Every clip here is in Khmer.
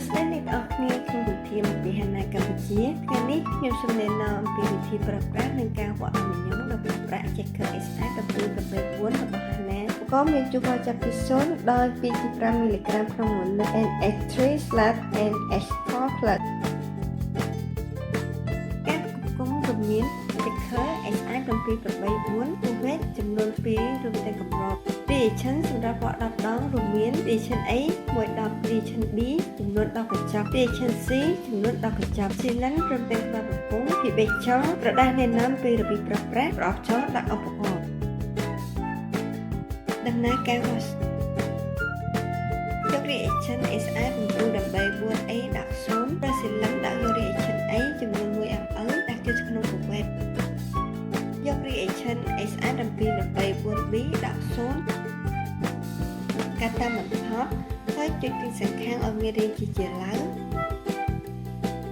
ស្ដីអ្នកនរគ្នាក្នុងវិធីអំពីហេណាកម្ពុជាថ្ងៃនេះខ្ញុំសូមណែនាំអំពីវិធីប្រើប្រាស់និងការវាក់អនុញ្ញាតដល់ប្រើប្រាស់ Checker SI 14របស់ HANA ឧបករណ៍មានជម្រាស់ចាប់ពី0ដល់ 2.5 មីលីក្រាមក្នុង1លីត្រ NH3/NH4+ ការផ្គត់ផ្គង់រួមមាន Checker SI 784 Kuwait ចំនួន2រួមទាំងកម្រិត Reaction សម្រាប់វាក់10ដងរួមមាន Reaction A 110 Reaction B ចំនួន10កញ្ចប់ Reaction C ចំនួន10កញ្ចប់ Sealant ព្រមទាំងក្បាលបំពង់ PBX ចរប្រដាសណែនាំពីរបៀបប្រើប្រាស់ប្រអប់ចរដាក់ឧបករណ៍ដំណើរការវាស់យក Reaction SI 9ដើម្បី 4A ដាក់0ប្រើ Sealant ដាក់យក Reaction A ចំនួន 1ml ដាក់ចូលក្នុងកង្វេតយក Reaction SI 7ដើម្បី 4B ដាក់0កាត់តាមបន្ទាប់ហើយចុចទីសង្ខាងឲ្យមានរាងជាជាឡើង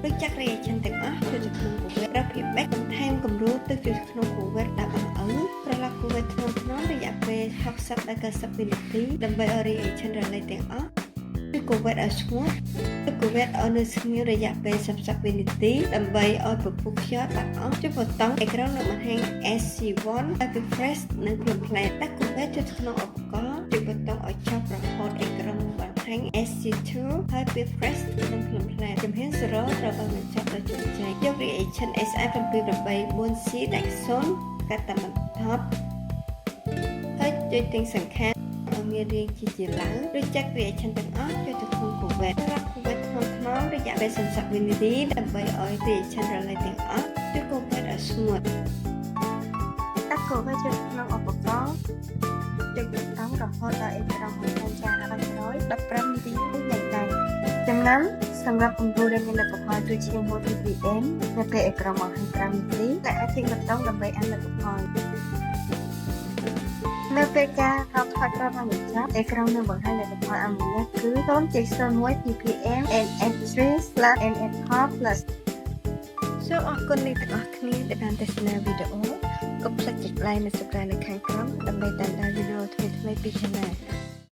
រួចចាក់ Reaction ទាំងអស់ចូលទៅក្នុងកង្វេតប្រើ PBX បន្ថែមគំរូទឹកចូលក្នុងកង្វេត10 ml ប្រឡាក់កង្វេតថ្នមៗរយៈពេល60ដល់90វិនាទីដើម្បីឲ្យ Reaction រលាយទាំងអស់គឺកង្វេតឲ្យស្ងួតទឹកកង្វេតឲ្យនៅស្ងៀមរយៈពេល30វិនាទីដើម្បីឲ្យពពុះខ្យល់បាត់អស់ចុចប៊ូតុងអេក្រង់នៅបង្ហាញ SC1 ឲ្យ refresh និងភ្លឺផ្លែដាក់កង្វេតចូលក្នុងឧបករណ៍ចុចប៊ូតុងឲ្យចប់រហូតអេក្រង់បង្ហាញ SC2 ហើយ refresh និងភ្លឺផ្លែជំហាន0ត្រូវបានបញ្ចប់ដោយជោគជ័យយក Reaction SI 784C ដាក់0កាត់តាមបន្ទាប់ហើយចុចទាំងសង្ខាងឲ្យមានរាងជាឡើងឬចាក់ Reaction ទាំងអស់ចូលទៅក្នុងកង្វេតរាប់កង្វេតថ្នមៗរយៈពេល30វិនាទីដើម្បីឲ្យ Reaction រលាយទាំងអស់ជួយកង្វេតឲ្យស្ងួតដាក់កង្វេតចូលក្នុងឧបករណ៍ចុចប៊ូតុងរហូតដល់អេក្រង់បង្ហាញចានឲ្យ15នាទីនៃដៃចំណាំសម្រាប់គំរូដែលមានលទ្ធផលដូចជា VPN នៅពេលអេក្រង់បង្ហាញ5នាទីและអាចចុចប៊ូតុងដើម្បីអានលទ្ធផលនៅពេលការរកថតត្រូវបានបញ្ចប់អេក្រង់នឹងបង្ហាញលទ្ធផលអាមួយនេះគឺ 0.01 ppm NH3/NH4+ សូមអរគុណអ្នកទាំងអស់គ្នាដែលបានទស្សនាវីដេអូកុំភ្លេចចុច like និង subscribe នៅខាងក្រោមដើម្បីតាមដានវីដេអូថ្មីៗពី Channel